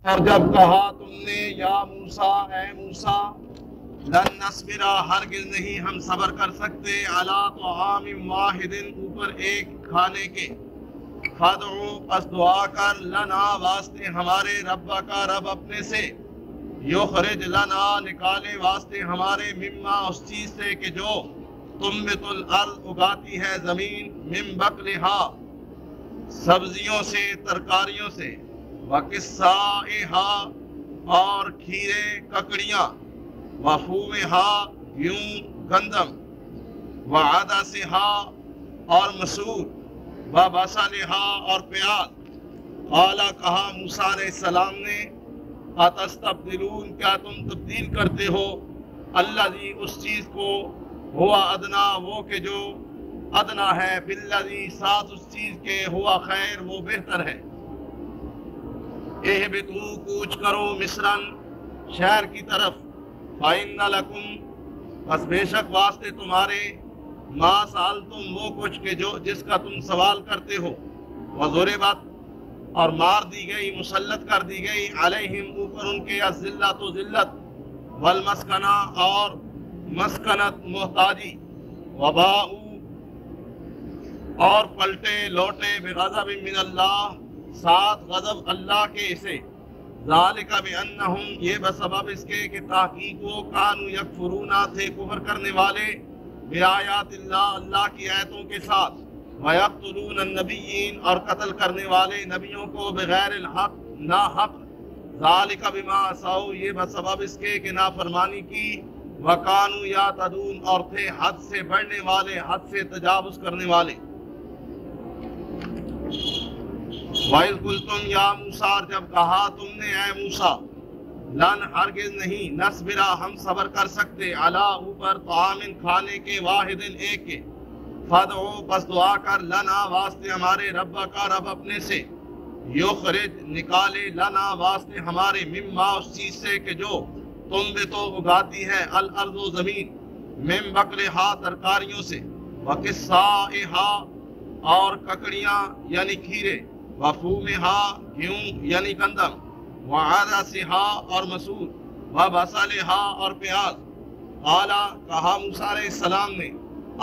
اور جب کہا تم نے یا موسیٰ اے موسیٰ لن نصبرا ہرگز نہیں ہم صبر کر سکتے علی طعام واحد اوپر ایک کھانے کے فادعو پس دعا کر لنا واسطے ہمارے رب کا رب اپنے سے یخرج لنا نکالے واسطے ہمارے مما اس چیز سے کہ جو تنبت الارض اگاتی ہے زمین من بقلہا سبزیوں سے ترکاریوں سے وقصائہا اور کھیرے ککڑیاں وفومہا گیہوں گندم وعدسہا اور مسور وبصلہا اور پیاز قالا کہا موسیٰ علیہ السلام نے اتستبدلون کیا تم تبدیل کرتے ہو الذی اس چیز کو ہوا ادنا وہ کہ جو ادنا ہے بالذی ساتھ اس چیز کے ہوا خیر وہ بہتر ہے اہبطوا کوچ کرو مصرن شہر کی طرف فإن لکم بس بے شک واسطے تمہارے ما سألتم وہ کچھ کہ جو جس کا تم سوال کرتے ہو وضربت اور مار دی گئی مسلط کر دی گئی علیہم اوپر ان کے الذلۃ و ذلت والمسکنہ اور مسکنت محتاجی وباؤ اور پلٹے لوٹے بغضب من اللہ ساتھ غضب اللہ کے سے ذالک بانہم یہ بسبب اس کے کہ تحقیق وہ کانوا یکفرون تھے کفر کرنے والے بآیات اللہ اللہ کی آیتوں کے ساتھ ویقتلون النبیین اور قتل کرنے والے نبیوں کو بغیر الحق نا حق ذالک بما عصوا یہ بسبب اس کے کہ نافرمانی کی وکانوا یعتدون اور تھے حد سے بڑھنے والے حد سے تجاوز کرنے والے وَإِذْ قُلْتُمْ يَا مُوسَىٰ جب کہا تم نے اے موسیٰ لن ہرگز نہیں نصبرا ہم صبر کر سکتے علی اوپر طعام کھانے کے واحد ایک کے فادعو بس دعا کر لنا واسطے ہمارے رب کا رب اپنے سے یخرج نکالے لنا واسطے ہمارے مما اس چیز سے کہ جو تم بھی تو اگاتی ہے الارض و زمین من بقلہا ترکاریوں سے وقصائہا اور ککڑیاں یعنی کھیرے وفومہا گیہوں یعنی گندم وعدسہا اور مسور وبصلہا اور پیاز قالا کہا موسیٰ علیہ السلام نے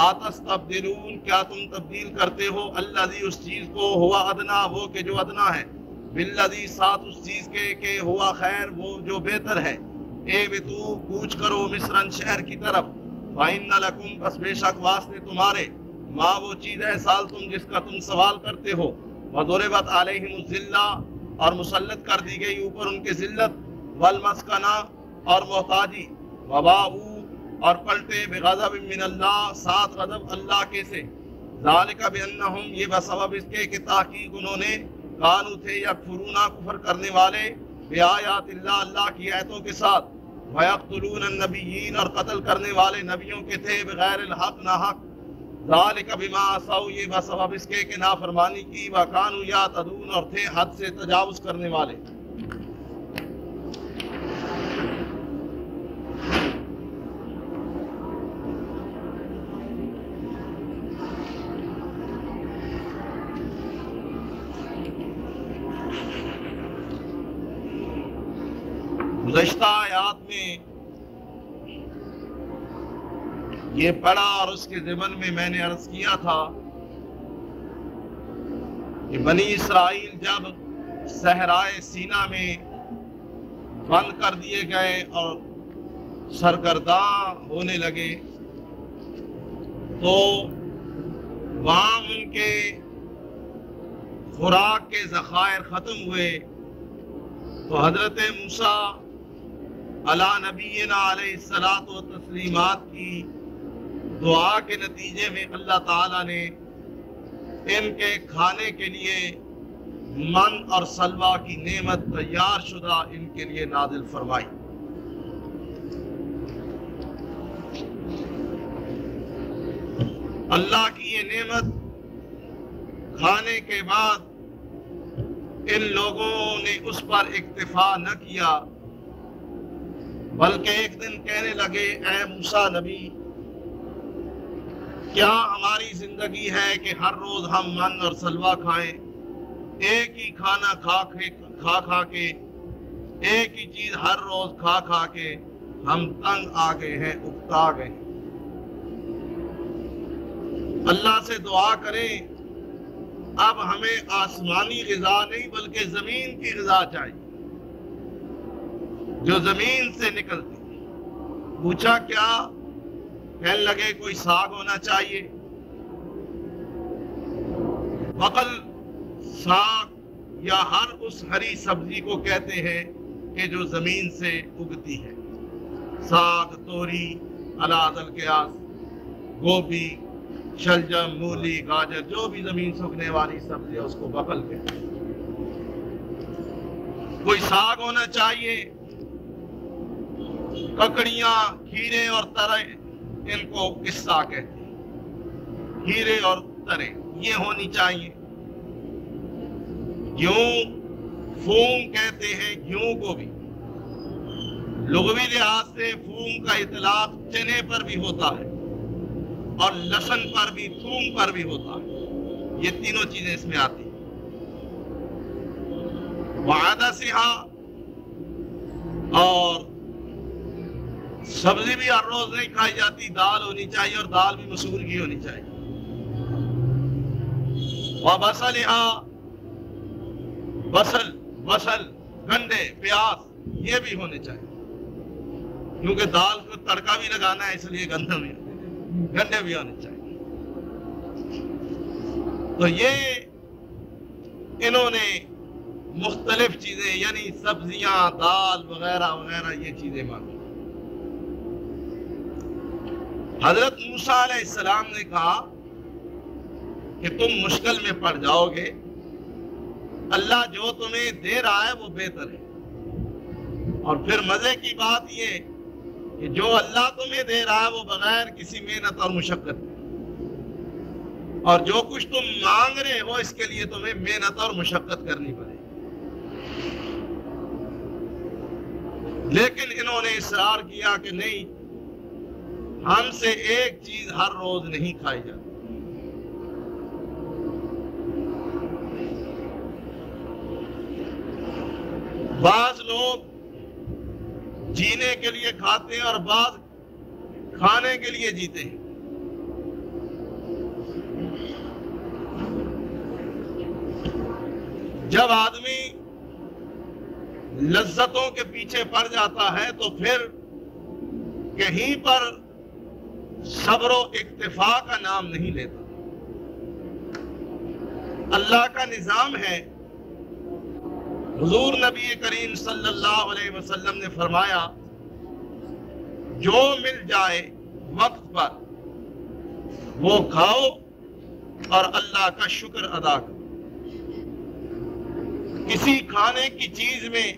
آتستبدلون کیا تم تبدیل کرتے ہو الذی اس چیز کو ہوا ادنا وہ کہ جو ادنا ہے بالذی ساتھ اس چیز کے کہ ہوا خیر وہ جو بہتر ہے اہبطوا کوچ کرو مصرن شہر کی طرف فإن لکم پس بے شک واسطے تمہارے ما وہ چیز ہے سال تم جس کا تم سوال کرتے ہو وضربت علیہم الذلہ اور مسلط کر دی گئی اوپر ان کے ذلت والمسکنہ اور محتاجی وباؤ اور پلٹے بغضب من اللہ ساتھ غضب اللہ کے سے ذالک بانہم یہ بسبب اس کے کہ تحقیق انہوں نے کانوا تھے یکفرون کفر کرنے والے بآیات اللہ اللہ کی آیتوں کے ساتھ ویقتلون النبیین اور قتل کرنے والے نبیوں کے تھے بغیر الحق ناحق ذالک بما عصوا یہ بسبب اس کے کہ نافرمانی کی وکانوا یعتدون اور تھے حد سے تجاوز کرنے والے گزشتہ آیات میں یہ پڑھا اور اس کے ضمن میں نے عرض کیا تھا کہ بنی اسرائیل جب صحرائے سینا میں بند کر دیے گئے اور سرگرداں ہونے لگے تو وہاں ان کے خوراک کے ذخائر ختم ہوئے تو حضرت موسیٰ علی نبینا علیہ الصلاۃ والتسلیمات کی دعا کے نتیجے میں اللہ تعالیٰ نے ان کے کھانے کے لیے من اور سلوہ کی نعمت تیار شدہ ان کے لیے نازل فرمائی. اللہ کی یہ نعمت کھانے کے بعد ان لوگوں نے اس پر اکتفا نہ کیا بلکہ ایک دن کہنے لگے اے موسیٰ نبی کیا ہماری زندگی ہے کہ ہر روز ہم من اور سلوہ کھائیں, ایک ہی کھانا کھا کے ایک ہی چیز ہر روز کھا کھا کے ہم تنگ آ گئے ہیں، اکتا گئے ہیں۔ اللہ سے دعا کریں اب ہمیں آسمانی غذا نہیں بلکہ زمین کی غذا چاہیے جو زمین سے نکلتی۔ پوچھا کیا؟ کہنے لگے کوئی ساگ ہونا چاہیے۔ بقل ساگ یا ہر اس ہری سبزی کو کہتے ہیں کہ جو زمین سے اگتی ہے۔ ساگ، توری، علی القیاس، گوبھی، شلجم، مولی، گاجر، جو بھی زمین سے اگنے والی سبزی ہے اس کو بقل کہتے ہیں۔ کوئی ساگ ہونا چاہیے۔ ککڑیاں، کھیرے اور ترے ان کو قصہ کہتے ہیں۔ کھیرے اور ترے یہ ہونی چاہیے۔ گیہوں، فوم کہتے ہیں گیہوں کو بھی۔ لغوی لحاظ سے فوم کا اطلاق چنے پر بھی ہوتا ہے اور لہسن پر بھی، تھوم پر بھی ہوتا ہے۔ یہ تینوں چیزیں اس میں آتی ہیں۔ وعدہ سہا، اور سبزی بھی ہر روز نہیں کھائی جاتی، دال ہونی چاہیے اور دال بھی مسور کی ہونی چاہیے۔ وبصلھا، بصل، گنڈے، پیاز یہ بھی ہونے چاہیے، کیونکہ دال کو تڑکا بھی لگانا ہے اس لیے گنڈے بھی ہونے چاہیے۔ تو یہ انہوں نے مختلف چیزیں یعنی سبزیاں، دال وغیرہ وغیرہ یہ چیزیں مانگی۔ حضرت موسیٰ علیہ السلام نے کہا کہ تم مشکل میں پڑ جاؤ گے، اللہ جو تمہیں دے رہا ہے وہ بہتر ہے۔ اور پھر مزے کی بات یہ کہ جو اللہ تمہیں دے رہا ہے وہ بغیر کسی محنت اور مشقت کے، اور جو کچھ تم مانگ رہے ہو اس کے لیے تمہیں محنت اور مشقت کرنی پڑے۔ لیکن انہوں نے اصرار کیا کہ نہیں، ہم سے ایک چیز ہر روز نہیں کھائی جاتی۔ بعض لوگ جینے کے لیے کھاتے ہیں اور بعض کھانے کے لیے جیتے ہیں۔ جب آدمی لذتوں کے پیچھے پڑ جاتا ہے تو پھر کہیں پر صبر و اکتفا کا نام نہیں لیتا۔ اللہ کا نظام ہے۔ حضور نبی کریم صلی اللہ علیہ وسلم نے فرمایا جو مل جائے وقت پر وہ کھاؤ اور اللہ کا شکر ادا کرو۔ کسی کھانے کی چیز میں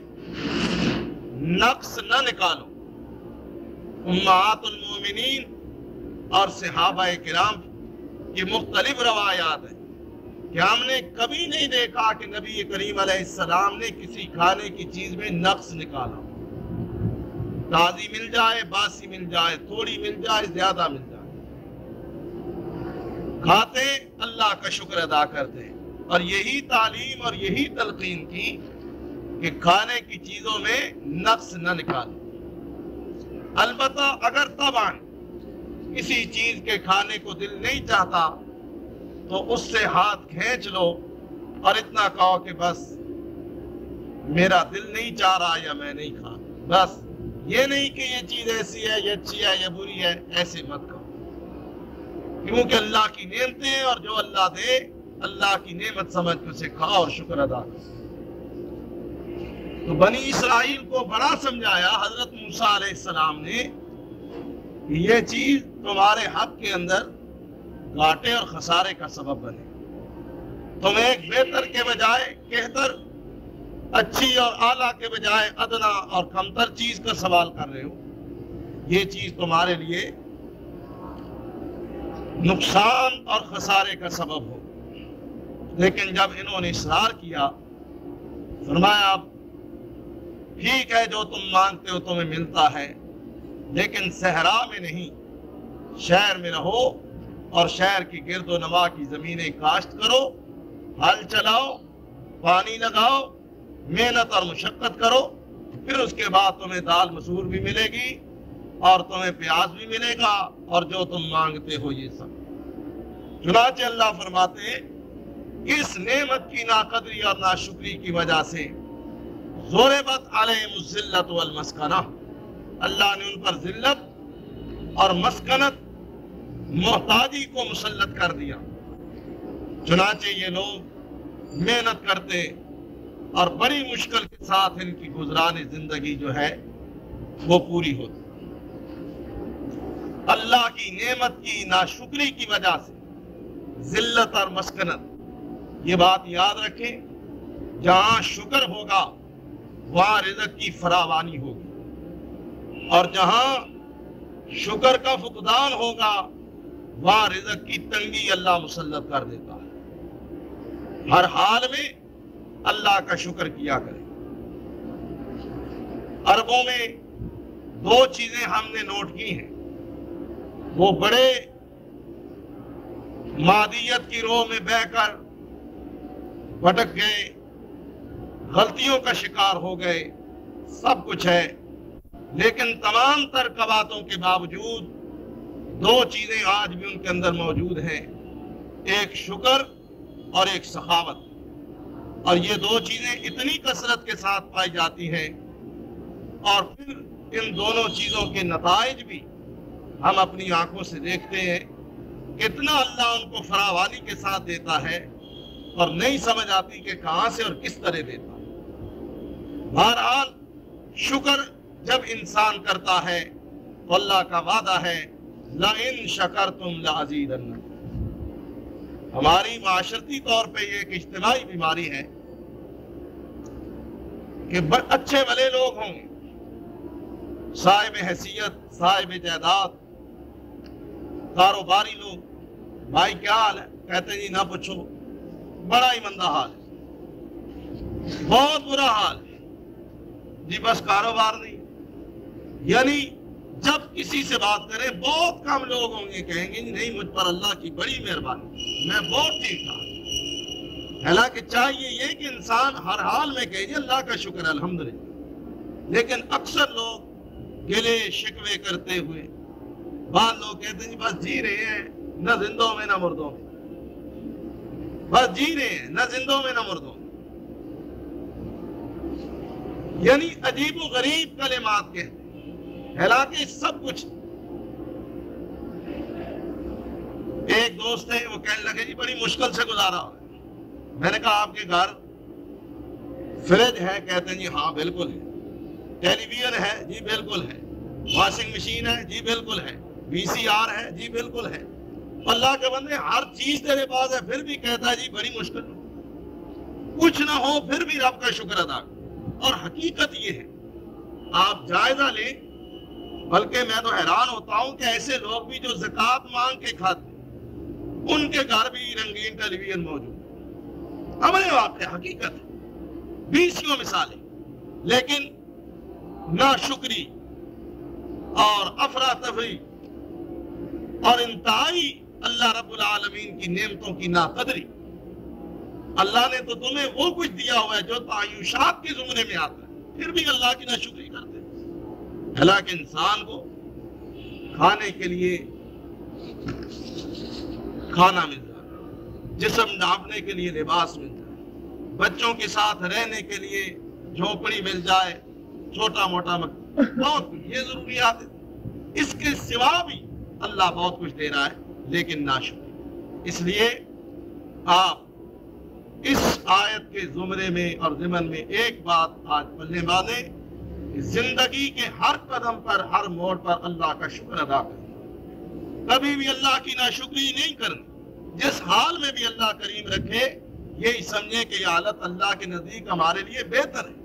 نقص نہ نکالو۔ امہات المومنین اور صحابہ کرام کی مختلف روایات ہیں کہ ہم نے کبھی نہیں دیکھا کہ نبی کریم علیہ السلام نے کسی کھانے کی چیز میں نقص نکالا۔ تازی مل جائے، باسی مل جائے، تھوڑی مل جائے، زیادہ مل جائے، کھاتے اللہ کا شکر ادا کرتے۔ اور یہی تعلیم اور یہی تلقین کی کہ کھانے کی چیزوں میں نقص نہ نکالیں۔ البتہ اگر طبعاً کسی چیز کے کھانے کو دل نہیں چاہتا تو اس سے ہاتھ کھینچ لو اور اتنا کہو کہ بس میرا دل نہیں چاہ رہا یا میں نہیں کھا۔ بس یہ نہیں کہ یہ چیز ایسی ہے، یہ اچھی ہے، یہ بری ہے، ایسے مت کہو، کیونکہ اللہ کی نعمتیں ہیں اور جو اللہ دے اللہ کی نعمت سمجھ کے اسے کھا اور شکر ادا کر۔ تو بنی اسرائیل کو بڑا سمجھایا حضرت موسیٰ علیہ السلام نے کہ یہ چیز تمہارے حق کے اندر گھاٹے اور خسارے کا سبب بنے۔ تم ایک بہتر کے بجائے کہتر، اچھی اور اعلیٰ کے بجائے ادنا اور کمتر چیز کا سوال کر رہے ہو، یہ چیز تمہارے لیے نقصان اور خسارے کا سبب ہو۔ لیکن جب انہوں نے اصرار کیا، فرمایا ٹھیک ہے جو تم مانگتے ہو تمہیں ملتا ہے، لیکن صحرا میں نہیں، شہر میں رہو اور شہر کی گرد و نواح کی زمینیں کاشت کرو، ہل چلاؤ، پانی لگاؤ، محنت اور مشقت کرو، پھر اس کے بعد تمہیں دال مسور بھی ملے گی اور تمہیں پیاز بھی ملے گا اور جو تم مانگتے ہو یہ سب۔ چنانچہ اللہ فرماتے ہیں اس نعمت کی ناقدری اور ناشکری کی وجہ سے ضربت علیہم الذلۃ والمسکنہ، اللہ نے ان پر ذلت اور مسکنت، محتاجی کو مسلط کر دیا۔ چنانچہ یہ لوگ محنت کرتے اور بڑی مشکل کے ساتھ ان کی گزران زندگی جو ہے وہ پوری ہوتی۔ اللہ کی نعمت کی ناشکری کی وجہ سے ذلت اور مسکنت، یہ بات یاد رکھیں، جہاں شکر ہوگا وہاں رزق کی فراوانی ہوگی، اور جہاں شکر کا فقدان ہوگا وہاں رزق کی تنگی اللہ مسلط کر دیتا ہے۔ ہر حال میں اللہ کا شکر کیا کریں۔ عربوں میں دو چیزیں ہم نے نوٹ کی ہیں، وہ بڑے مادیت کی راہ میں بہ کر بھٹک گئے، غلطیوں کا شکار ہو گئے، سب کچھ ہے، لیکن تمام تر قباحتوں کے باوجود دو چیزیں آج بھی ان کے اندر موجود ہیں، ایک شکر اور ایک سخاوت، اور یہ دو چیزیں اتنی کثرت کے ساتھ پائی جاتی ہیں، اور پھر ان دونوں چیزوں کے نتائج بھی ہم اپنی آنکھوں سے دیکھتے ہیں، کتنا اللہ ان کو فراوانی کے ساتھ دیتا ہے اور نہیں سمجھ آتی کہ کہاں سے اور کس طرح دیتا ہے۔ بہرحال شکر جب انسان کرتا ہے تو اللہ کا وعدہ ہے لَإِن شَكَرْتُمْ لَأَزِيدَنَّكُمْ۔ ہماری معاشرتی طور پہ یہ ایک اجتماعی بیماری ہے کہ اچھے بھلے لوگ ہوں گے، صاحب حیثیت، صاحب جائیداد، کاروباری لوگ، بھائی کیا حال ہے؟ کہتے ہیں جی نہ پوچھو، بڑا ہی مندہ حال ہے، بہت برا حال ہے جی، بس کاروبار نہیں۔ یعنی جب کسی سے بات کریں بہت کم لوگ ہوں گے کہیں گے نہیں مجھ پر اللہ کی بڑی مہربانی، میں بہت ٹھیک ٹھاک۔ حالانکہ چاہیے یہ کہ انسان ہر حال میں کہے جی اللہ کا شکر الحمدللہ، لیکن اکثر لوگ گلے شکوے کرتے ہوئے، بعض لوگ کہتے ہیں جی بس جی رہے ہیں، نہ زندوں میں نہ مردوں میں، بس جی رہے ہیں نہ زندوں میں نہ مردوں میں۔ یعنی عجیب و غریب کلمات کہتے ہیں، حالانکہ سب کچھ۔ ایک دوست ہے وہ کہنے لگے جی بڑی مشکل سے گزارا ہو، میں نے کہا آپ کے گھر فریج ہے؟ کہتے ہیں جی ہاں بالکل ہے۔ ٹیلی ویژن ہے؟ جی بالکل ہے۔ واشنگ مشین ہے؟ جی بالکل ہے۔ VCR ہے؟ جی بالکل ہے۔ اللہ کے بندے ہر چیز تیرے پاس ہے پھر بھی کہتا ہے جی بڑی مشکل، کچھ نہ ہو پھر بھی رب کا شکر ادا کر۔ اور حقیقت یہ ہے، آپ جائزہ لیں، بلکہ میں تو حیران ہوتا ہوں کہ ایسے لوگ بھی جو زکوٰۃ مانگ کے کھاتے ہیں، ان کے گھر بھی رنگین ٹیلی ویژن موجود ہے، ہمارے واقع حقیقت ہے، 20 مثالیں، لیکن ناشکری اور افراتفری اور انتہائی اللہ رب العالمین کی نعمتوں کی ناقدری۔ اللہ نے تو تمہیں وہ کچھ دیا ہوا ہے جو تعیشات کے زمرے میں آتا ہے، پھر بھی اللہ کی ناشکری کرتے ہیں۔ حالانکہ انسان کو کھانے کے لیے کھانا مل جائے، جسم ڈھانپنے کے لیے لباس مل جائے، بچوں کے ساتھ رہنے کے لیے جھونپڑی مل جائے، چھوٹا موٹا بہت کچھ، یہ ضروریات ہے۔ اس کے سوا بھی اللہ بہت کچھ دے رہا ہے، لیکن ناشکری۔ اس لیے آپ اس آیت کے زمرے میں اور ضمن میں ایک بات آج پلنے باندھیں، زندگی کے ہر قدم پر، ہر موڑ پر اللہ کا شکر ادا کریں، کبھی بھی اللہ کی ناشکری نہیں کرنی۔ جس حال میں بھی اللہ کریم رکھے، یہی سمجھیں کہ یہ حالت اللہ کے نزدیک ہمارے لیے بہتر ہے۔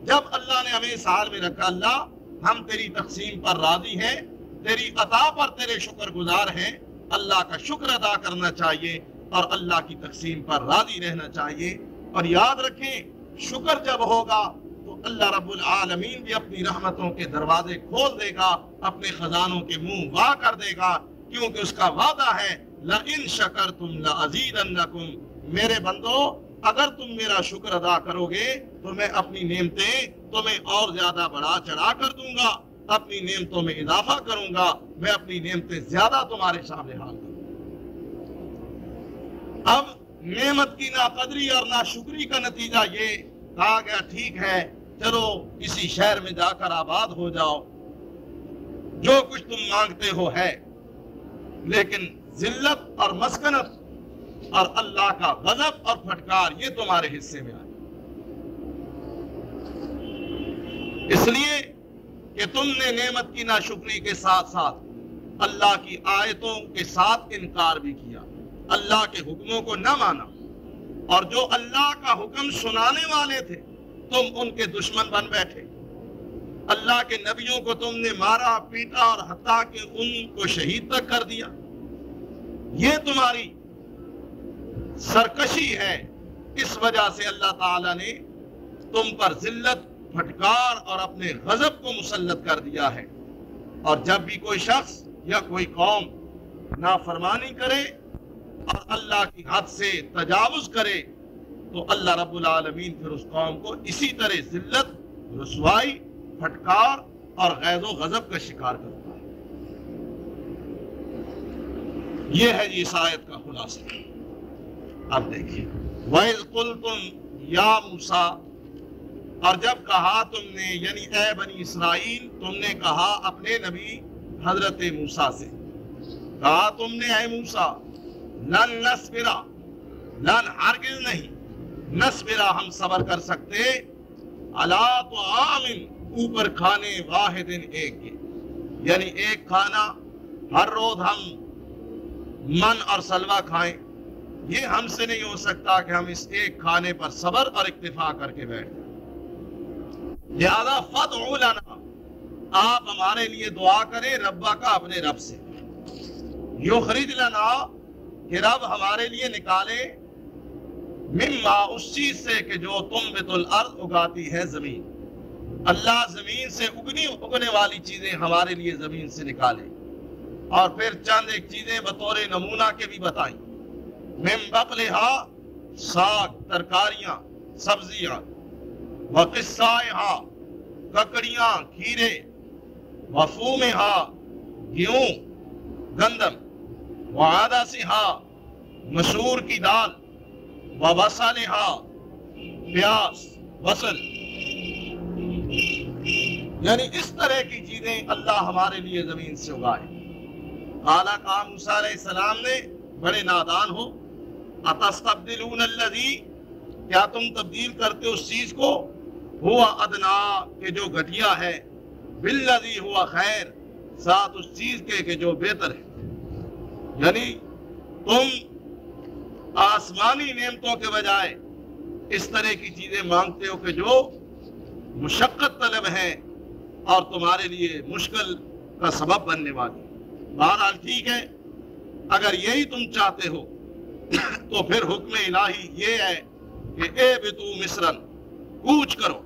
جب اللہ نے ہمیں اس حال میں رکھا، اللہ ہم تیری تقسیم پر راضی ہیں، تیری عطا پر تیرے شکر گزار ہیں، اللہ کا شکر ادا کرنا چاہیے اور اللہ کی تقسیم پر راضی رہنا چاہیے۔ اور یاد رکھیں، شکر جب ہوگا تو اللہ رب العالمین بھی اپنی رحمتوں کے دروازے کھول دے گا، اپنے خزانوں کے منہ وا کر دے گا، کیونکہ اس کا وعدہ ہے لَإِن شَكَرْتُمْ لَأَزِيدَنَّكُمْ۔ میرے بندو اگر تم میرا شکر ادا کرو گے تو میں اپنی نعمتیں تمہیں اور زیادہ بڑھا چڑھا کر دوں گا، اپنی نعمتوں میں اضافہ کروں گا، میں اپنی نعمتیں زیادہ تمہارے سامنے حال کروں گا۔ اب نعمت کی ناقدری اور ناشکری کا نتیجہ یہ کہا گیا ٹھیک ہے چلو کسی شہر میں جا کر آباد ہو جاؤ، جو کچھ تم مانگتے ہو ہے، لیکن ذلت اور مسکنت اور اللہ کا غضب اور پھٹکار یہ تمہارے حصے میں آئے، اس لیے کہ تم نے نعمت کی ناشکری کے ساتھ ساتھ اللہ کی آیتوں کے ساتھ انکار بھی کیا، اللہ کے حکموں کو نہ مانا، اور جو اللہ کا حکم سنانے والے تھے تم ان کے دشمن بن بیٹھے، اللہ کے نبیوں کو تم نے مارا پیٹا اور حتیٰ کہ ان کو شہید تک کر دیا۔ یہ تمہاری سرکشی ہے، اس وجہ سے اللہ تعالیٰ نے تم پر ذلت، پھٹکار اور اپنے غضب کو مسلط کر دیا ہے۔ اور جب بھی کوئی شخص یا کوئی قوم نافرمانی کرے اور اللہ کی حد سے تجاوز کرے تو اللہ رب العالمین پھر اس قوم کو اسی طرح ذلت، رسوائی، پھٹکار اور غیظ و غضب کا شکار کرتا ہے۔ یہ ہے اس آیت کا خلاصہ۔ اب دیکھیے وَإِذْ قُلْتُمْ يَا مُوسَىٰ، اور جب کہا تم نے، یعنی اے بنی اسرائیل، تم نے کہا اپنے نبی حضرت موسیٰ سے، کہا تم نے اے موسیٰ، لن نصبرا، لن ہرگز نہیں، نصبرا ہم صبر کر سکتے، علی طعام اوپر کھانے، واحد ایک کے، یعنی ایک کھانا ہر روز ہم من اور سلوہ کھائیں، یہ ہم سے نہیں ہو سکتا کہ ہم اس ایک کھانے پر صبر اور اکتفا کر کے بیٹھ جائیں۔ لہذا فادع لنا، آپ ہمارے لیے دعا کریں ربا کا، اپنے رب سے، یخرج لنا، کہ رب ہمارے لیے نکالے، مما، اس چیز سے کہ جو تنبت الارض، اگاتی ہے زمین، اللہ زمین سے اگنے والی چیزیں ہمارے لیے زمین سے نکالے، اور پھر چند ایک چیزیں بطور نمونہ کے بھی بتائیں، من بقلہا، ساگ، ترکاریاں، سبزیاں، وقصائہا، ککڑیاں، کھیرے، وفومہا، گیہوں، گندم، وعدسہا، مسور کی دال، وبصلہا، پیاز، بصل، یعنی اس طرح کی چیزیں اللہ ہمارے لیے زمین سے اگائے۔ قالا، کہا موسیٰ علیہ السلام نے، بڑے نادان ہو، اتستبدلون الذی، کیا تم تبدیل کرتے اس چیز کو، ہوا ادنا، کہ جو گھٹیا ہے، بالذی ہوا خیر، ساتھ اس چیز کے کہ جو بہتر ہے، یعنی تم آسمانی نعمتوں کے بجائے اس طرح کی چیزیں مانگتے ہو کہ جو مشقت طلب ہیں اور تمہارے لیے مشکل کا سبب بننے والی۔ بہرحال ٹھیک ہے، اگر یہی تم چاہتے ہو تو پھر حکم الہی یہ ہے کہ اے بتو مصرن، کوچ کرو۔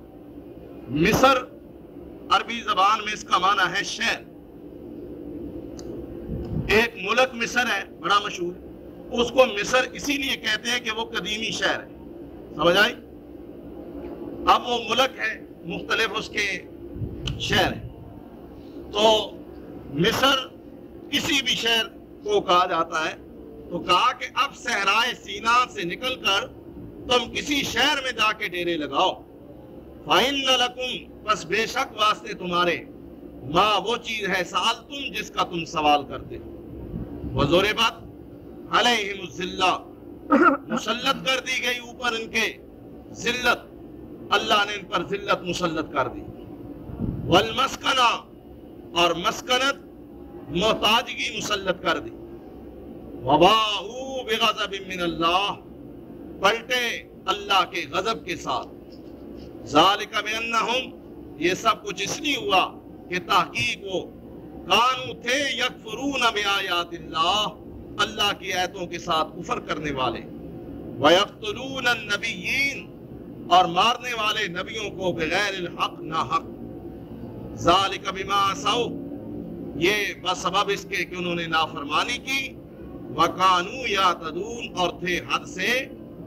مصر عربی زبان میں اس کا معنی ہے شہر، ایک ملک مصر ہے بڑا مشہور، اس کو مصر اسی لیے کہتے ہیں کہ وہ قدیمی شہر ہے، سمجھ آئی؟ اب وہ ملک ہے، مختلف اس کے شہر ہیں، تو مصر کسی بھی شہر کو کہا جاتا ہے۔ تو کہا کہ اب صحرائے سینا سے نکل کر تم کسی شہر میں جا کے ڈیرے لگاؤ، فَإِنَّ لَكُمْ، بس بے شک واسطے تمہارے، ماں وہ چیز ہے سألتم، جس کا تم سوال کرتے ہو، وَضُرِبَتْ عَلَيْهِمُ الذِّلَّةُ، مسلط کر دی گئی اوپر ان کے ذلت، اللہ نے ان پر ذلت مسلط کر دی، والمسکنہ، اور مسکنت، محتاجگی مسلط کر دی، وباءوا بغضب من اللہ، پلٹے اللہ کے غضب کے ساتھ، ذالک بانہم، یہ سب کچھ اس لیے ہوا کہ تحقیق وہ کانو تھے یکفرون بآیات اللہ، اللہ کی آیتوں کے ساتھ کفر کرنے والے، ویقتلون النبیین، اور مارنے والے نبیوں کو بغیر الحق ناحق، ذالک بما عصوا، یہ بسبب اس کے کہ انہوں نے نافرمانی کی، وَقَانُوا يَعْتَدُونَ، اور تھے حد سے